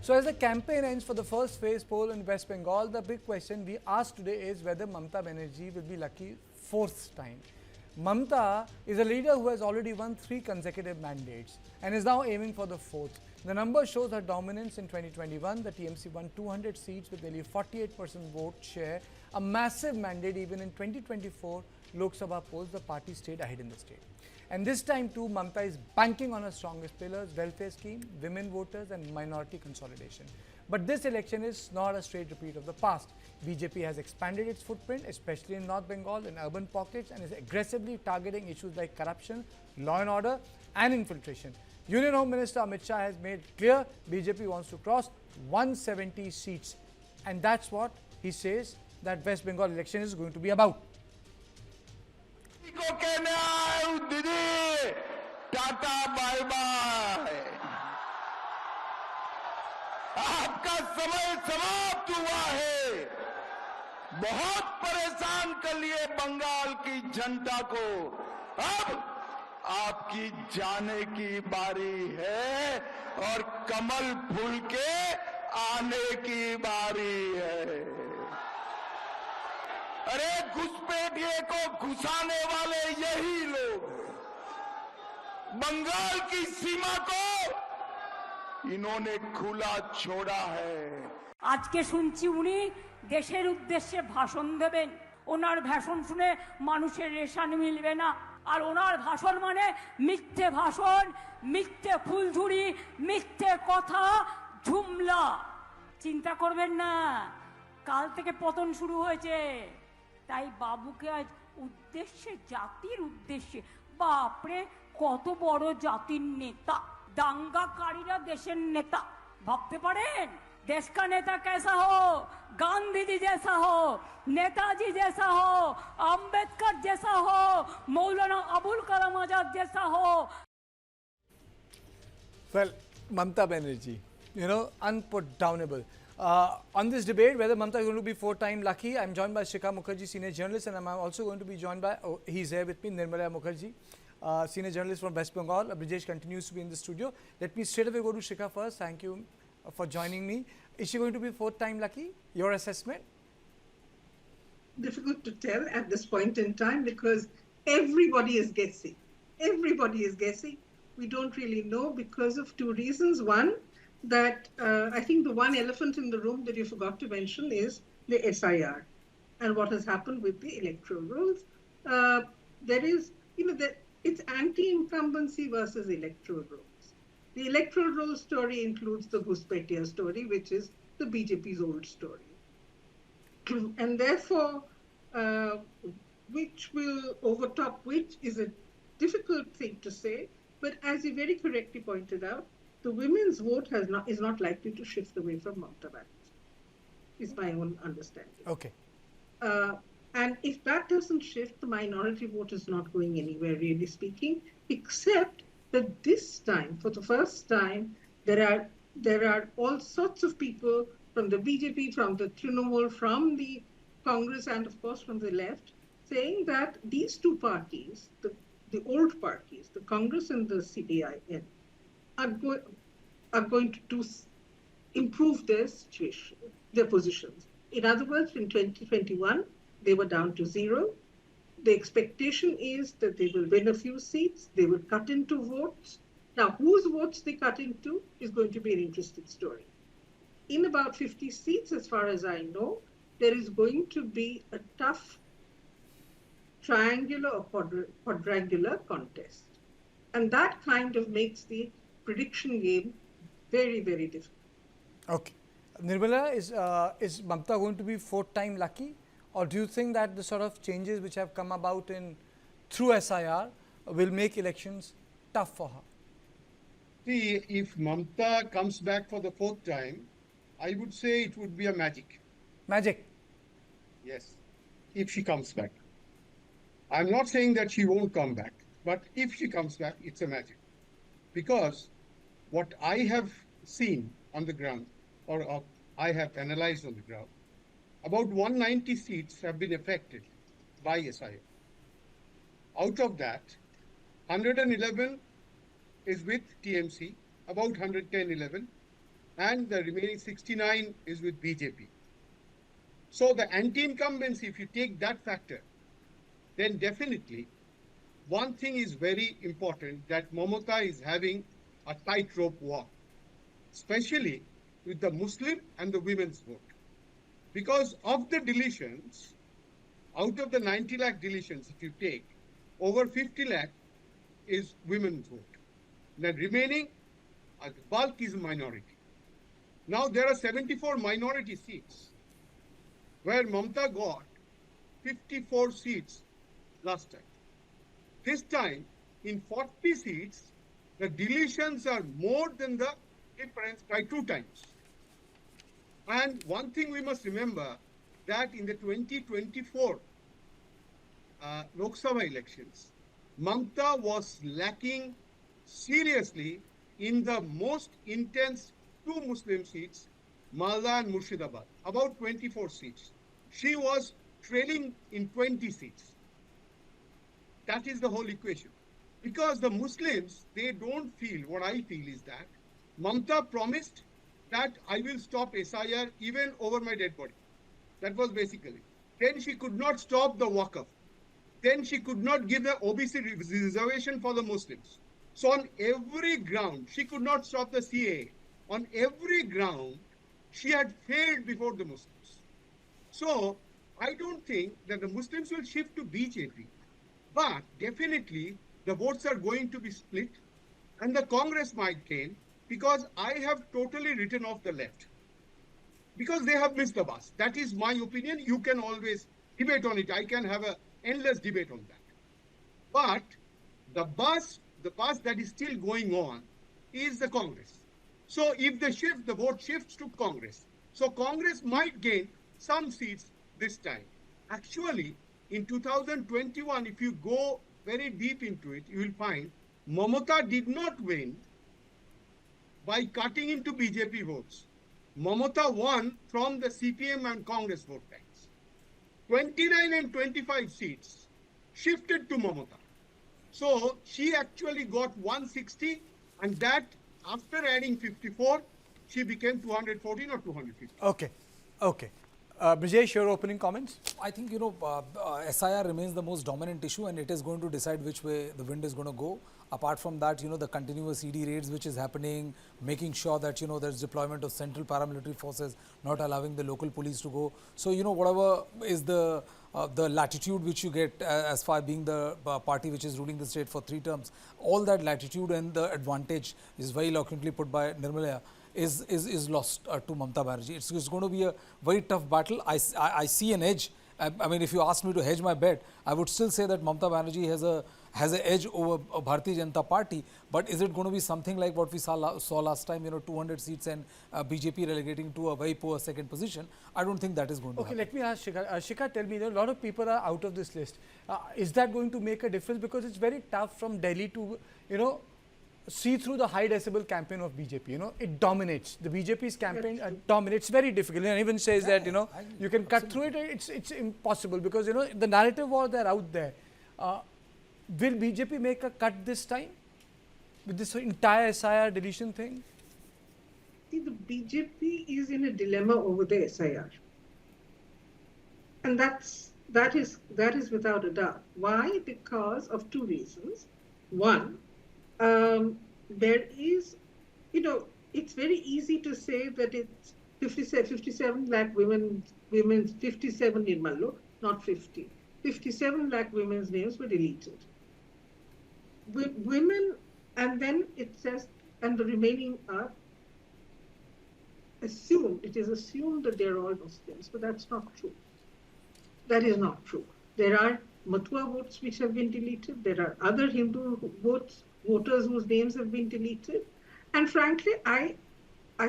So as the campaign ends for the first phase poll in West Bengal, the big question we asked today is whether Mamata Banerjee will be lucky fourth time. Mamata is a leader who has already won 3 consecutive mandates and is now aiming for the fourth. The number shows her dominance in 2021. The TMC won 200 seats with nearly 48% vote share, a massive mandate. Even in 2024 Lok Sabha polls, the party stayed ahead in the state. And this time too, Mamata is banking on her strongest pillars: welfare scheme, women voters and minority consolidation. But this election is not a straight repeat of the past. BJP has expanded its footprint, especially in North Bengal, in urban pockets, and is aggressively targeting issues like corruption, law and order and infiltration. Union Home Minister Amit Shah has made clear BJP wants to cross 170 seats. And that's what he says that West Bengal election is going to be about. को कहने आए हूं दीदी, tata bye bye, आपका समय समाप्त हुआ है। बहुत परेशान कर लिए बंगाल की जनता को, अब आपकी जाने की बारी है और कमल फूल के आने की बारी है। अरे घुसपैठिए को घुसाने वाले यही लोग, बंगाल की सीमा को इन्होंने खुला छोड़ा है। आज के শুনছি উনি দেশের উদ্দেশ্যে ভাষণ দেবেন। ওনার ভাষণ শুনে মানুষের রেশন মিলবে না। আর ওনার ভাষণ মানে মিথ্যে ভাষণ, মিথ্যে ফুলঝুরি, মিথ্যে কথা, ঝুমলা। চিন্তা করবেন না, কাল থেকে পতন শুরু হয়েছে। তাই বাবুকে আজ উদ্দেশ্যে, জাতির উদ্দেশ্যে, বাপরে কত বড় জাতির নেতা, দাঙ্গাকারীরা দেশের নেতা। ভাবতে পারেন देश का नेता कैसा हो? गांधी जी जैसा हो, नेताजी जैसा हो, अंबेडकर जैसा हो, मौलाना अबुल कलाम आजाद जैसा हो। Well, Mamata Banerjee, unputdownable. On this debate, whether Mamata is going to be 4-time lucky, I'm joined by Shikha Mukherjee, senior journalist, and I'm also going to be joined by, he's here with me, Nirmala Mukherjee, senior journalist from West Bengal. Brijesh continues to be in the studio. Let me straight away go to Shikha first. Thank you for joining me. Is she going to be 4th-time lucky? Your assessment? Difficult to tell at this point in time because everybody is guessing. Everybody is guessing. We don't really know because of 2 reasons. One, that I think the one elephant in the room that you forgot to mention is the SIR and what has happened with the electoral rolls. There is, it's anti-incumbency versus electoral rolls. The electoral roll story includes the Ghuspetia story, which is the BJP's old story. And therefore, which will overtop which is a difficult thing to say. But as you very correctly pointed out, the women's vote is not likely to shift away from Mamata Banerjee, is my own understanding. Okay. And if that doesn't shift, the minority vote is not going anywhere, really speaking, except that this time, for the first time, there are all sorts of people from the BJP, from the Trinamool, from the Congress, and of course from the left, saying that these 2 parties, the old parties, the Congress and the CPIM, are going to improve their situation, their positions. In other words, in 2021, they were down to 0. The expectation is that they will win a few seats, they will cut into votes. Now, whose votes they cut into is going to be an interesting story. In about 50 seats, as far as I know, there is going to be a tough triangular or quadrangular contest. And that kind of makes the prediction game very, very difficult. Okay. Nirmala, is Mamata going to be 4th-time lucky? Or do you think that the sort of changes which have come about through SIR will make elections tough for her? See, if Mamata comes back for the 4th time, I would say it would be a magic. Magic? Yes, if she comes back. I'm not saying that she won't come back, but if she comes back, it's a magic. Because what I have seen on the ground, or I have analyzed on the ground, about 190 seats have been affected by SIR. Out of that, 111 is with TMC, about 110-11, and the remaining 69 is with BJP. So the anti-incumbency, if you take that factor, then definitely one thing is very important, that Mamata is having a tightrope walk, especially with the Muslim and the women's vote. Because of the deletions, out of the 90 lakh deletions, if you take, over 50 lakh is women's vote. The remaining, the bulk is minority. Now there are 74 minority seats where Mamata got 54 seats last time. This time, in 40 seats, the deletions are more than the difference by 2 times. And one thing we must remember, that in the 2024 Lok Sabha elections, Mamata was lacking seriously in the most intense 2 Muslim seats, Malda and Murshidabad, about 24 seats. She was trailing in 20 seats. That is the whole equation. Because the Muslims, they don't feel, what I feel is that Mamata promised that I will stop SIR even over my dead body. That was basically. Then she could not stop the Waqf. Then she could not give the OBC reservation for the Muslims. So on every ground, she could not stop the CAA. On every ground, she had failed before the Muslims. So I don't think that the Muslims will shift to BJP, but definitely the votes are going to be split and the Congress might gain, because I have totally written off the left. Because they have missed the bus. That is my opinion. You can always debate on it. I can have an endless debate on that. But the bus that is still going on is the Congress. So if they shift, the vote shifts to Congress. So Congress might gain some seats this time. Actually, in 2021, if you go very deep into it, you will find Mamata did not win by cutting into BJP votes. Mamata won from the CPM and Congress vote banks. 29 and 25 seats shifted to Mamata. So she actually got 160, and that after adding 54, she became 214 or 250. Okay. Brijesh, your opening comments? I think, SIR remains the most dominant issue, and it is going to decide which way the wind is going to go. Apart from that, the continuous ED raids which is happening, making sure that, there's deployment of central paramilitary forces, not allowing the local police to go. So, whatever is the latitude which you get as far being the party which is ruling the state for 3 terms, all that latitude and the advantage is very eloquently put by Nirmalaya. Is lost to Mamata Banerjee. It's going to be a very tough battle. I see an edge. I mean, if you ask me to hedge my bet, I would still say that Mamata Banerjee has an edge over Bharatiya Janata Party. But is it going to be something like what we saw last time? 200 seats and BJP relegating to a very poor second position. I don't think that is going to happen. Let me ask Shikha. Shikha, tell me, a lot of people are out of this list. Is that going to make a difference? Because it's very tough from Delhi to, see through the high decibel campaign of BJP. It dominates. The BJP's campaign dominates. It's very difficult. And even says that, you can cut through it. It's impossible because, the narrative war they're out there. Will BJP make a cut this time with this entire SIR deletion thing? See, the BJP is in a dilemma over the SIR. And that is without a doubt. Why? Because of 2 reasons. One, there is, it's very easy to say that it's 57 lakh women's 57 in Mallo, not 50. 57 lakh women's names were deleted. Women, and then it says, and the remaining are assumed, it is assumed that they're all Muslims, but that's not true. That is not true. There are Matua votes which have been deleted. There are other Hindu voters whose names have been deleted. And frankly, I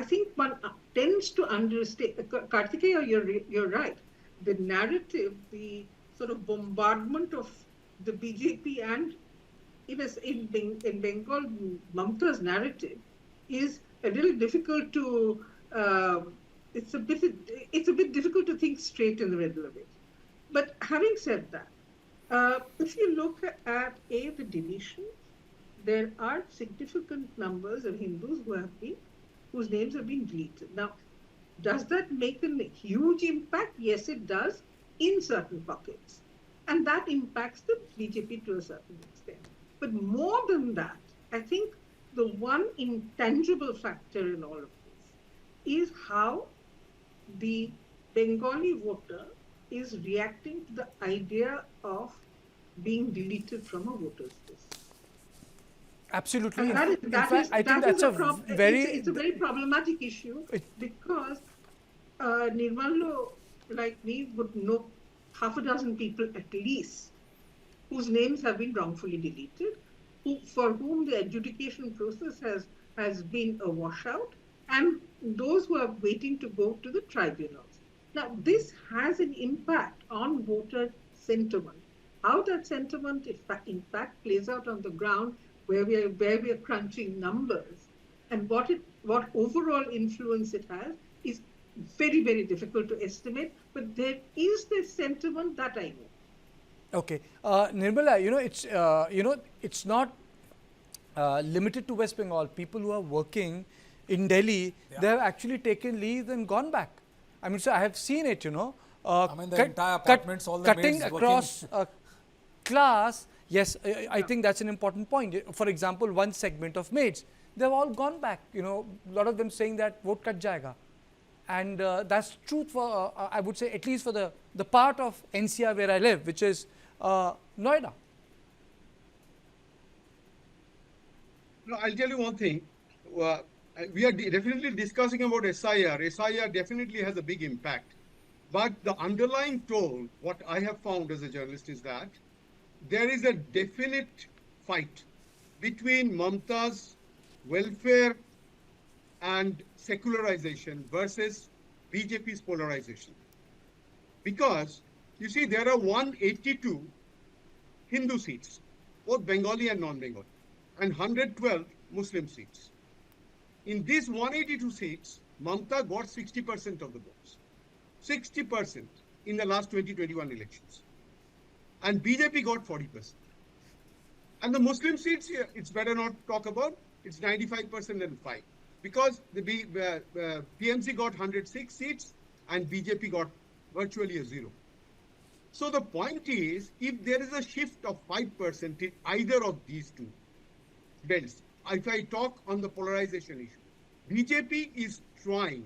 think one tends to understate. Kartikeya, you're right. The narrative, the sort of bombardment of the BJP and in Bengal, Mamata's narrative is a little difficult to. It's a bit difficult to think straight in the middle of it. But having said that, if you look at the deletions, there are significant numbers of Hindus who have been whose names have been deleted. Now, does that make a huge impact? Yes, it does in certain pockets. And that impacts the BJP to a certain extent. But more than that, I think the one intangible factor in all of this is how the Bengali voter is reacting to the idea of being deleted from a voter's list. Absolutely. And In fact, I think that's a very... It's a very problematic issue because Nirmalo, like me, would know half a dozen people at least whose names have been wrongfully deleted, for whom the adjudication process has been a washout, and those who are waiting to go to the tribunals. Now, this has an impact on voter sentiment. How that sentiment, in fact, plays out on the ground, where we are crunching numbers, and what overall influence it has is very, very difficult to estimate. But there is this sentiment that I know. Okay, Nirmala, it's not limited to West Bengal. People who are working in Delhi, they have actually taken leave and gone back. I mean, so I have seen it. I mean, the entire apartments, all the cutting maids across class. Yes, I think that's an important point. For example, one segment of maids, they've all gone back. A lot of them saying that vote cut jayega. And that's true for, I would say, at least for the part of NCR where I live, which is Noida. No, I'll tell you one thing. We are definitely discussing about SIR. SIR definitely has a big impact. But the underlying tone, what I have found as a journalist, is that there is a definite fight between Mamata's welfare and secularization versus BJP's polarization. Because, you see, there are 182 Hindu seats, both Bengali and non-Bengali, and 112 Muslim seats. In these 182 seats, Mamata got 60% of the votes. 60% in the last 2021 elections. And BJP got 40%. And the Muslim seats here, it's better not talk about, it's 95% and 5. Because the PMC got 106 seats and BJP got virtually a 0. So the point is, if there is a shift of 5% in either of these two belts, if I talk on the polarization issue, BJP is trying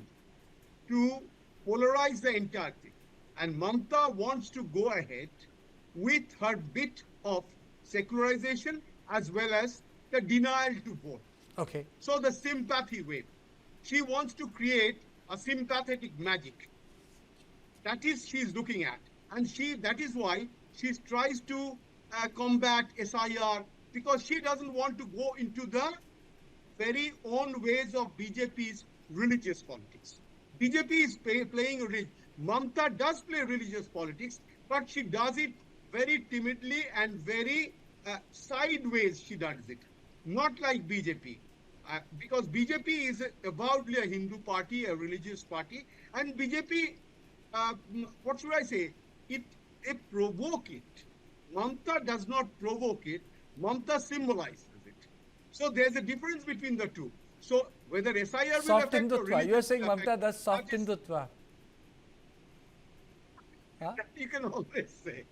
to polarize the entire thing. And Mamata wants to go ahead with her bit of secularization as well as the denial to vote. Okay. So the sympathy wave. She wants to create a sympathetic magic. That is she's looking at. And that is why she tries to combat SIR, because she doesn't want to go into the very own ways of BJP's religious politics. BJP is playing religion. Mamata does play religious politics, but she does it very timidly and very sideways she does it. Not like BJP. Because BJP is avowedly a Hindu party, a religious party, and BJP, what should I say? They provoke it. Mamata does not provoke it. Mamata symbolizes it. So there's a difference between the two. So whether SIR will soft affect or Hindutva. You are saying Mamata does soft Hindutva. Huh? You can always say.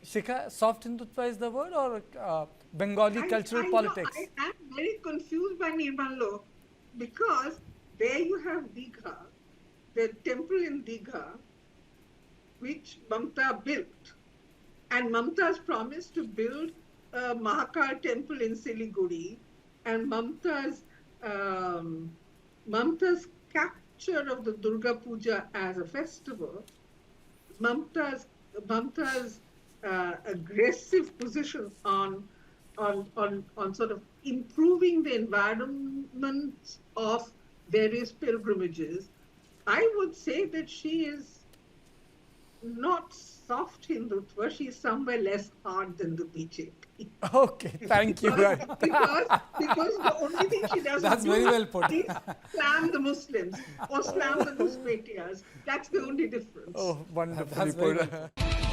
Shikha, soft Hindutva is the word, or Bengali cultural politics? I am very confused by Nirmalo, because there you have Digha, the temple in Digha, which Mamata built. And Mamata's promised to build a Mahakal temple in Siliguri, and Mamata's capture of the Durga Puja as a festival, Mamata's aggressive position on sort of improving the environment of various pilgrimages, I would say that she is not soft Hindutva, she is somewhere less hard than the BJP. Okay, thank you. because the only thing she does That's very well put. is slam the Muslims or slam the Nusretias. That's the only difference. Oh, wonderfully That's very put. well put.